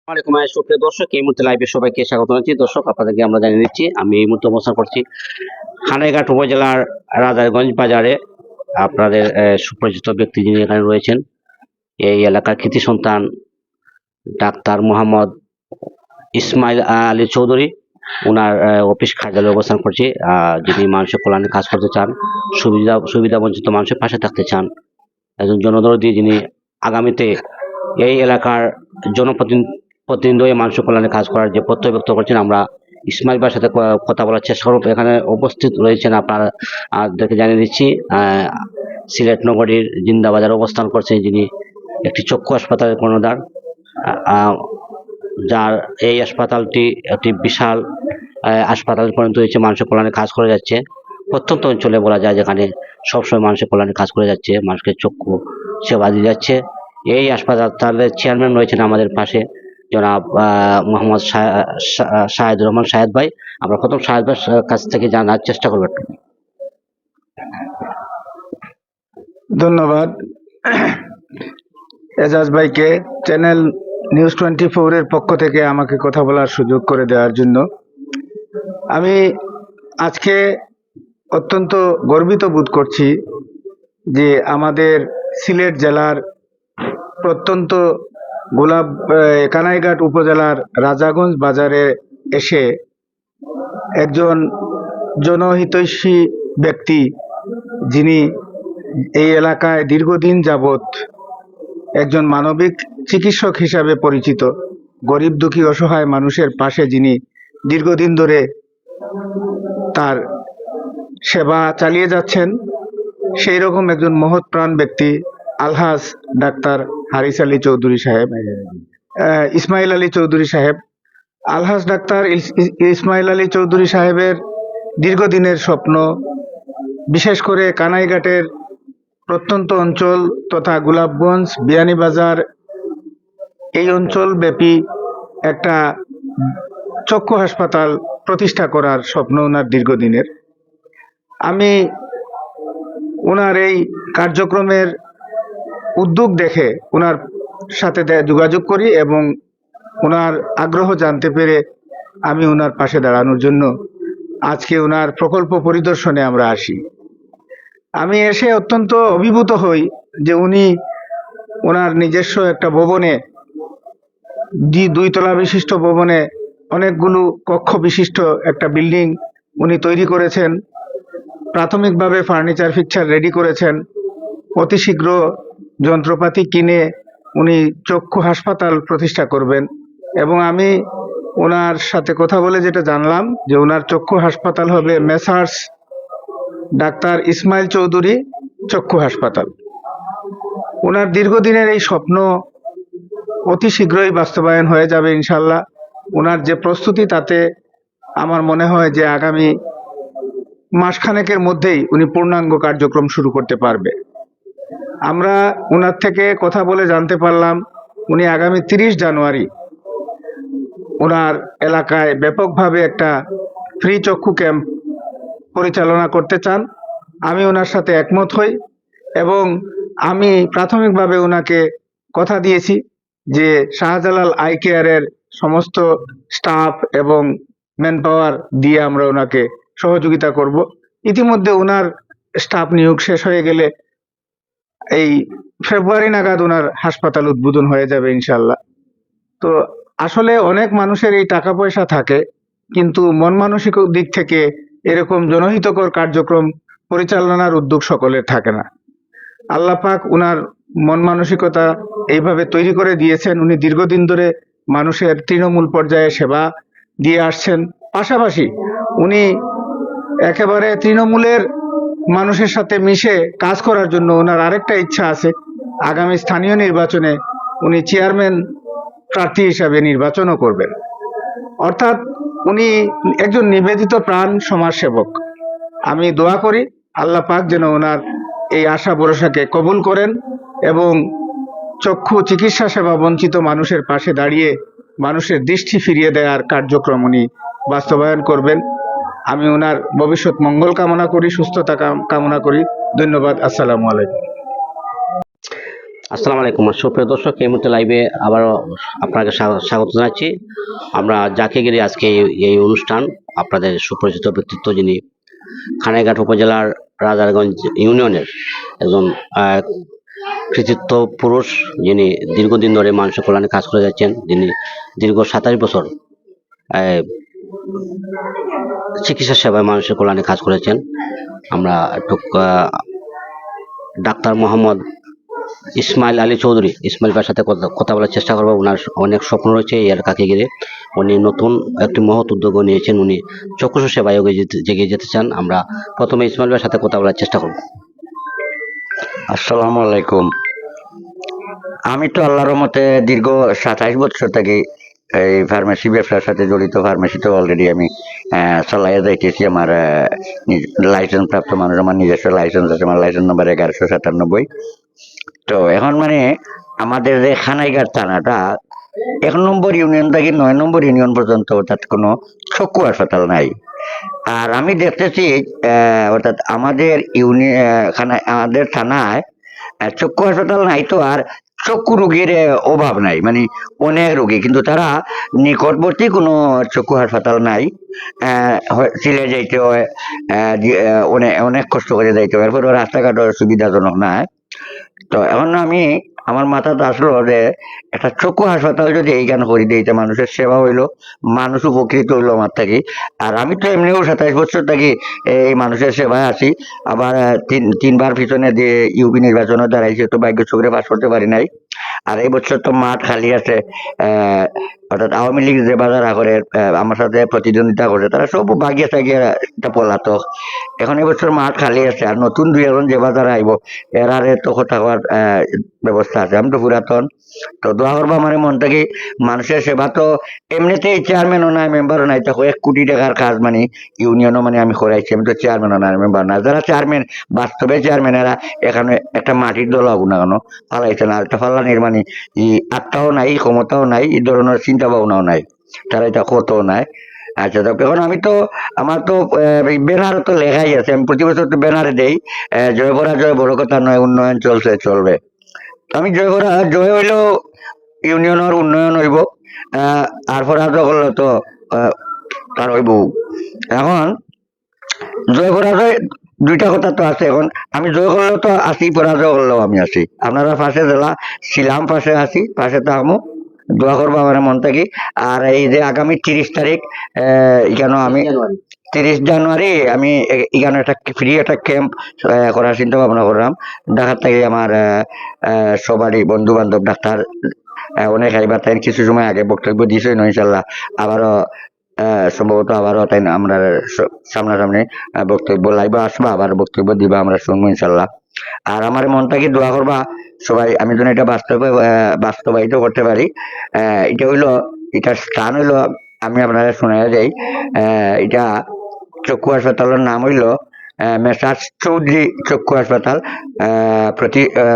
সুপ্রিয় দর্শক, এই মুহূর্তে লাইভে সবাইকে স্বাগত জানাচ্ছি। দর্শক, আপনাদেরকে আমরা জানিয়ে দিচ্ছি, আমি এই মুহূর্তে অবস্থান করছি খানাইঘাট উপজেলার রাজারগঞ্জ বাজারে। আপনাদের সুপরিচিত ব্যক্তি যিনি এখানে রয়েছেন, এই এলাকার কৃতি সন্তান ডাক্তার মোহাম্মদ ইসমাইল আলী চৌধুরী। ওনার অফিস কার্যালয়ে অবস্থান করছি। যিনি মানুষের কল্যাণে কাজ করতে চান, সুবিধা বঞ্চিত মানুষের পাশে থাকতে চান, একজন জনদরদি যিনি আগামীতে এই এলাকার জনপ্রতিনিধি হয়ে মানুষের কল্যাণে কাজ করার যে প্রত্যয় ব্যক্ত করছেন, আমরা ইসমাইল ভাইয়ের সাথে কথা বলার চেষ্টা করব। এখানে উপস্থিত রয়েছেন, আপনাদেরকে জানিয়ে দিচ্ছি, সিলেট নগরীর জিন্দাবাজারে অবস্থান করছেন যিনি একটি চক্ষু হাসপাতালের কর্ণধার, যার এই হাসপাতালটি একটি বিশাল হাসপাতাল পরিণত হয়েছে, মানুষের কল্যাণে কাজ করে যাচ্ছে। প্রত্যন্ত অঞ্চলে বলা যায়, যেখানে সবসময় মানুষের কল্যাণে কাজ করে যাচ্ছে, মানুষকে চক্ষু সেবা দিয়ে যাচ্ছে। এই হাসপাতালের চেয়ারম্যান রয়েছেন আমাদের পাশে, জনাব মোহাম্মদ শাহেদ রহমান শাহেদ ভাই। আমরা প্রথম শাহেদ ভাইয়ের কাছ থেকে জানার চেষ্টা করবো। ধন্যবাদ এজাজ ভাইকে চ্যানেল নিউজ 24 এর পক্ষ থেকে আমাকে কথা বলার সুযোগ করে দেওয়ার জন্য। আমি আজকে অত্যন্ত গর্বিত বোধ করছি যে আমাদের সিলেট জেলার প্রত্যন্ত কানাইঘাট উপজেলার রাজাগঞ্জ বাজারে এসে একজন জনহিতৈষী ব্যক্তি, যিনি এই এলাকায় দীর্ঘদিন যাবৎ একজন মানবিক চিকিৎসক হিসাবে পরিচিত, গরিব দুঃখী অসহায় মানুষের পাশে যিনি দীর্ঘদিন ধরে তার সেবা চালিয়ে যাচ্ছেন, সেই রকম একজন মহৎ প্রাণ ব্যক্তি আলহাজ ডাক্তার হারিস আলী চৌধুরী সাহেব, ইসমাইল আলী চৌধুরী সাহেব। আলহাজ ডাক্তার ইসমাইল আলী চৌধুরী সাহেবের দীর্ঘদিনের স্বপ্ন, বিশেষ করে কানাইঘাটের প্রত্যন্ত অঞ্চল তথা গোলাপগঞ্জ, বিয়ানীবাজার, এই অঞ্চল ব্যাপী একটা চক্ষু হাসপাতাল প্রতিষ্ঠা করার স্বপ্ন ওনার দীর্ঘদিনের। আমি ওনার এই কার্যক্রমের উদ্যোগ দেখে ওনার সাথে যোগাযোগ করি এবং ওনার আগ্রহ জানতে পেরে আমি ওনার পাশে দাঁড়ানোর জন্য আজকে ওনার প্রকল্প পরিদর্শনে আমরা আসি। আমি এসে অত্যন্ত অভিভূত হই যে উনি ওনার নিজস্ব একটা ভবনে, 2 তলা বিশিষ্ট ভবনে অনেকগুলো কক্ষ বিশিষ্ট একটা বিল্ডিং উনি তৈরি করেছেন। প্রাথমিকভাবে ফার্নিচার ফিকচার রেডি করেছেন। অতি শীঘ্র যন্ত্রপাতি কিনে উনি চক্ষু হাসপাতাল প্রতিষ্ঠা করবেন। এবং আমি ওনার সাথে কথা বলে যেটা জানলাম যে ওনার চক্ষু হাসপাতাল হবে মেসার্স ডাক্তার ইসমাইল চৌধুরী চক্ষু হাসপাতাল। ওনার দীর্ঘদিনের এই স্বপ্ন অতি শীঘ্রই বাস্তবায়ন হয়ে যাবে ইনশাল্লাহ। ওনার যে প্রস্তুতি, তাতে আমার মনে হয় যে আগামী মাসখানেকের মধ্যেই উনি পূর্ণাঙ্গ কার্যক্রম শুরু করতে পারবে। আমরা ওনার থেকে কথা বলে জানতে পারলাম উনি আগামী 30 জানুয়ারি ওনার এলাকায় ব্যাপকভাবে একটা ফ্রি চক্ষু ক্যাম্প পরিচালনা করতে চান। আমি ওনার সাথে একমত হই এবং আমি প্রাথমিকভাবে ওনাকে কথা দিয়েছি যে শাহজালাল আই কেয়ারের সমস্ত স্টাফ এবং ম্যান পাওয়ার দিয়ে আমরা ওনাকে সহযোগিতা করব। ইতিমধ্যে ওনার স্টাফ নিয়োগ শেষ হয়ে গেলে এই ফেব্রুয়ারি নাগাদ ওনার হাসপাতাল উদ্বোধন হয়ে যাবে ইনশাল্লাহ। তো আসলে অনেক মানুষের এই টাকা পয়সা থাকে, কিন্তু মন মানসিক দিক থেকে এরকম জনহিতকর কার্যক্রম পরিচালনার উদ্যোগ সকলের থাকে না। আল্লাহ পাক উনার মন মানসিকতা এইভাবে তৈরি করে দিয়েছেন। উনি দীর্ঘদিন ধরে মানুষের তৃণমূল পর্যায়ে সেবা দিয়ে আসছেন। পাশাপাশি উনি একেবারে তৃণমূলের মানুষের সাথে মিশে কাজ করার জন্য ওনার আরেকটা ইচ্ছা আছে, আগামী স্থানীয় নির্বাচনে উনি চেয়ারম্যান প্রার্থী হিসাবে নির্বাচনও করবেন। অর্থাৎ উনি একজন নিবেদিত প্রাণ সমাজসেবক। আমি দোয়া করি আল্লাহ পাক যেন ওনার এই আশা ভরসাকে কবুল করেন এবং চক্ষু চিকিৎসা সেবা বঞ্চিত মানুষের পাশে দাঁড়িয়ে মানুষের দৃষ্টি ফিরিয়ে দেওয়ার কার্যক্রম উনি বাস্তবায়ন করবেন। আমি ওনার ভবিষ্যৎ মঙ্গল কামনা করি, সুস্থতা কামনা করি। ধন্যবাদ। আসসালামু আলাইকুম। আসসালামু আলাইকুম সুপ্রিয় দর্শক, এই মুহূর্তে লাইভে আবারও আপনাকে স্বাগত জানাচ্ছি। আমরা যাকে গিয়ে আজকে এই অনুষ্ঠান, আপনাদের সুপরিচিত ব্যক্তিত্ব যিনি খানাইঘাট উপজেলার রাজারগঞ্জ ইউনিয়নের একজন কৃতিত্ব পুরুষ, যিনি দীর্ঘদিন ধরে মানুষের কল্যাণে কাজ করে যাচ্ছেন, যিনি দীর্ঘ 27 বছর চিকিৎসা সেবায় মানুষের কল্যাণে কাজ করেছেন। আমরা একটু ডাক্তার মোহাম্মদ ইসমাইল আলী চৌধুরী, ইসমাইল ভাইয়ের সাথে কথা বলার চেষ্টা করবো। ওনার অনেক স্বপ্ন রয়েছে এই এলাকাকে ঘিরে। উনি নতুন একটি মহৎ উদ্যোগ নিয়েছেন, উনি চক্ষুষ সেবায় জেগে যেতে চান। আমরা প্রথমে ইসমাইল ভাইয়ের সাথে কথা বলার চেষ্টা করব। আসসালামু আলাইকুম। আমি তো আল্লাহর রহমতে দীর্ঘ 27 বছর থেকে এই ফার্মেসি ব্যবসার সাথে জড়িত। ফার্মেসি তো অলরেডি আমি চালাইয়া যাইতেছি। আমার লাইসেন্স প্রাপ্ত মানুষ, আমার নিজস্ব লাইসেন্স আছে। আমার লাইসেন্স নাম্বার 1197। তো এখন মানে আমাদের যে খানাইঘাট থানাটা 1 নম্বর ইউনিয়ন থেকে 9 নম্বর ইউনিয়ন পর্যন্ত অর্থাৎ কোনো চক্ষু হাসপাতাল নাই। আর আমি দেখতেছি অর্থাৎ আমাদের আমাদের থানায় চক্ষু হাসপাতাল নাই তো, আর চক্ষু রোগীর অভাব নাই, মানে অনেক রোগী, কিন্তু তারা নিকটবর্তী কোনো চক্ষু হাসপাতাল নাই। সিলে যাইতে হয়, অনেক অনেক কষ্ট করে যাইতে হয়, এরপর রাস্তাঘাটের সুবিধাজনক নাই। তো এখন আমার মাথাতে আসলো যে একটা চক্ষু হাসপাতাল যদি এইখানে করে দিইতে, মানুষের সেবা হইলো, মানুষ উপকৃত হইলো আমার থাকি। আর আমি তো এমনিও 27 বছর থাকি এই মানুষের সেবায় আছি। আবার তিনবার পিছনে দিয়ে ইউপি নির্বাচনে দাঁড়াইছে, তো ভাগ্য চোখে পাস করতে পারি নাই। আর এই বছর তো মাঠ খালি আছে। অর্থাৎ আওয়ামী লীগ যে বাজার করে আমার সাথে প্রতিদ্বন্দ্বিতা করে, তারা সব বাগিয়ে থাকিয়ে একটা পলাতক। এখন এবছর মাঠ খালি আছে, আর নতুন 2 জন যে বাজার আইব এরারে তো কথা হওয়ার ব্যবস্থা আছে। আমি তো পুরাতন, তো দোয়া করবো আমার মন থেকে। মানুষের সেবা তো এমনিতেই চেয়ারম্যানও নাই, মেম্বারও নাই, তো 1 কোটি টাকার কাজ মানে ইউনিয়নও মানে আমি করাইছি। আমি তো চেয়ারম্যানও নাই, মেম্বার না। যারা চেয়ারম্যান, বাস্তবে চেয়ারম্যান, এরা এখানে একটা মাটির দল হবো না কেন ফালাইছে না, একটা ফালানির মানে আত্মাও নাই, ক্ষমতাও নাই, এই ধরনের চিন্তা ভাবনাও নাই, তারা এটা কতও নাই। আচ্ছা, তো এখন আমি তো আমার তো ব্যানার তো লেখাই আছে, আমি প্রতি বছর তো ব্যানারে দেই জয় পরাজয় বড় কথা নয়, উন্নয়ন চলছে চলবে। তো আমি জয় হইলেও ইউনিয়নের উন্নয়ন হইব, আর পরাজয় করলে তো তার হইব। এখন জয় পরাজয় দুইটা কথা তো আছে। এখন আমি জয় করলেও তো আছি, পরাজয় করলেও আমি আছি। আপনারা পাশে জেলা ছিলাম, পাশে আছি, পাশে থাকবো, দোয়া করবো আমার মন থেকে। আর এই যে আগামী 30 তারিখ এখানে আমি 30 জানুয়ারি আমি এখানে একটা ফ্রি একটা ক্যাম্প করার চিন্তা ভাবনা করলাম। ঢাকার থেকে আমার সবারই বন্ধু বান্ধব ডাক্তার অনেক আইবার, তাই কিছু সময় আগে বক্তব্য দিয়েছে ইনশাল্লাহ। আবারও সম্ভবত আবারও তাই আমরা সামনাসামনি বক্তব্য লাইবা আসবা, আবার বক্তব্য দিবা, আমরা শুনবো ইনশাল্লাহ। আর আমার মনটাকে দোয়া করবা সবাই, আমি যেন এটা বাস্তবায়িত করতে পারি। এটা হইলো, এটার স্থান হইলো, আমি আপনারা শোনা যাই, এটা চক্ষু হাসপাতালের নাম হইল মেসার্স চৌধুরী চক্ষু হাসপাতাল,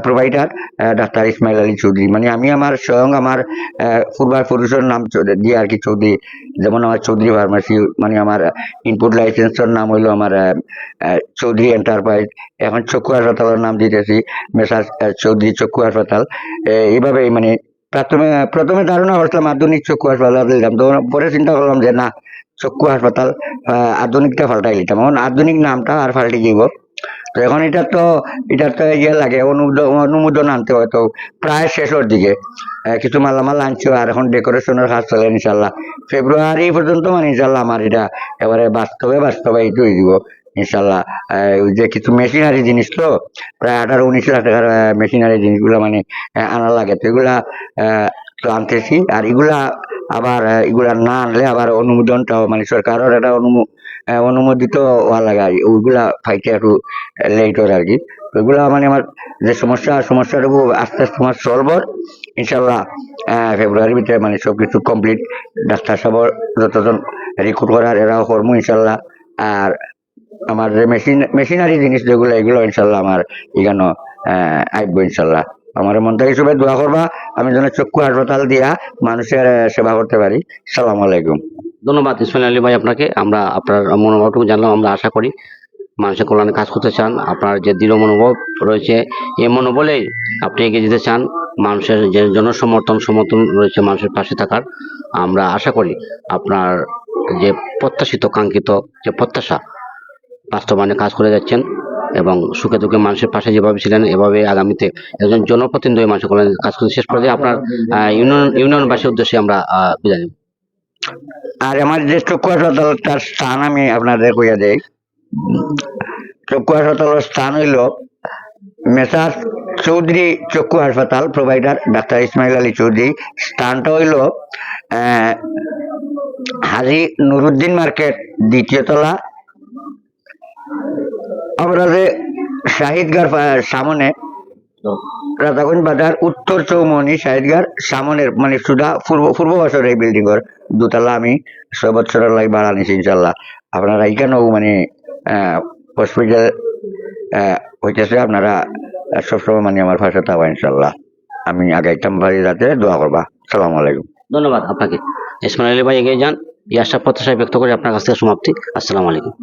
প্রোভাইডার ডাক্তার ইসমাইল আলী চৌধুরী। মানে আমি আমার স্বয়ং আমার পূর্বপুরুষের নাম দিয়ে আর কি চৌধুরী। যেমন আমার চৌধুরী ফার্মাসি, মানে আমার ইনপুট লাইসেন্সের নাম হইলো আমার চৌধুরী এন্টারপ্রাইজ। এখন চক্ষু হাসপাতালের নাম দিতেছি মেসার্স চৌধুরী চক্ষু হাসপাতাল। এইভাবেই মানে প্রথমে ধারণা করছিলাম আধুনিক চক্ষু হাসপাতাল দিলাম, তো পরে চিন্তা করলাম যে না, চক্ষু হাসপাতাল আধুনিকটা পাল্টাই দিতাম। এখন আধুনিক নামটা আর পাল্টে দিব। তো এখন এটা তো ইয়ে লাগে, অনুমোদন আনতে হয়, তো প্রায় শেষের দিকে কিছু মালামাল আনছো, আর এখন ডেকোরেশনের কাজ চলে। ইনশাল্লাহ ফেব্রুয়ারি পর্যন্ত মানে ইনশাল্লাহ আমার এটা এবারে বাস্তবায়িত হয়ে দিব ইনশাল্লাহ। ওই যে কিছু মেশিনারি জিনিস তো প্রায় 18-19 লাখ টাকার মেশিনারি জিনিসগুলো মানে আনা লাগে, তো এগুলা তো আনতেছি। আর এগুলা আবার এগুলা না আনলে আবার অনুমোদনটাও মানে সরকারের একটা অনুমোদিত হওয়া লাগে, ওইগুলা পাইতে একটু লেট হয় আর কি। ওইগুলা মানে আমার যে সমস্যাটুকু আস্তে আস্তে আমার সলভ ইনশাল্লাহ। ফেব্রুয়ারির ভিতরে মানে সবকিছু কমপ্লিট, ডাক্তার সাহেব যতজন রিক্রুট করার এরাও করবো ইনশাল্লাহ। আর আমার যে মেশিনারি জিনিস যেগুলো, এগুলো ইনশাল্লাহ আমার এখানে আসবো ইনশাল্লাহ। আমার মন থেকে সবাই দোয়া করবা আমি যেন চক্ষু হাসপাতাল দিয়া মানুষের সেবা করতে পারি। সালাম আলাইকুম। ধন্যবাদ ইসমাইল আলী ভাই আপনাকে। আমরা আপনার মনোভাবটুকু জানলাম। আমরা আশা করি মানুষের কল্যাণে কাজ করতে চান, আপনার যে দৃঢ় মনোভাব রয়েছে, এই মনোবলেই আপনি এগিয়ে যেতে চান, মানুষের যে সমর্থন রয়েছে মানুষের পাশে থাকার, আমরা আশা করি আপনার যে প্রত্যাশিত কাঙ্ক্ষিত যে প্রত্যাশা বাস্তবায়নে কাজ করে যাচ্ছেন এবং সুখে দুঃখে মানুষের পাশে যেভাবে ছিলেন এভাবে আগামীতে একজন জনপ্রতিনিধি হয়ে মানুষের কল্যাণে কাজ করতে। শেষ পর্যায়ে আপনার ইউনিয়নবাসীর উদ্দেশ্যে আমরা বিদায় নেব। আর আমার যে চক্ষু হাসপাতাল তার স্থান আমি আপনাদের কইয়া দেই। চক্ষু হাসপাতালের স্থান হইল মেসার চৌধুরী চক্ষু হাসপাতাল, প্রোভাইডার ডাক্তার ইসমাইল আলী চৌধুরী। স্থানটা হইল হাজি নুরুদ্দিন মার্কেট, 2য় তলা, আমরা যে শাহিদগার সামনে, রাজাগঞ্জ বাজার উত্তর চৌমনি শাহিদগার সামনে, মানে সুদা পূর্ব বছর এই বিল্ডিং এর 2 তলা আমি 6 বছরের লাই ভাড়া নিছি ইনশাল্লাহ। আপনারা এইখানেও মানে হসপিটাল হইতেছে, আপনারা সবসময় মানে আমার পাশে থাকবা ইনশাল্লাহ। আমি আগাইতাম ভাই, যাতে দোয়া করবা। সালাম আলাইকুম। ধন্যবাদ আপনাকে। ইসমাইল আলী ভাই এগিয়ে যান, এই আশা প্রত্যাশা ব্যক্ত করে আপনার কাছ থেকে সমাপ্তি। আসসালামু আলাইকুম।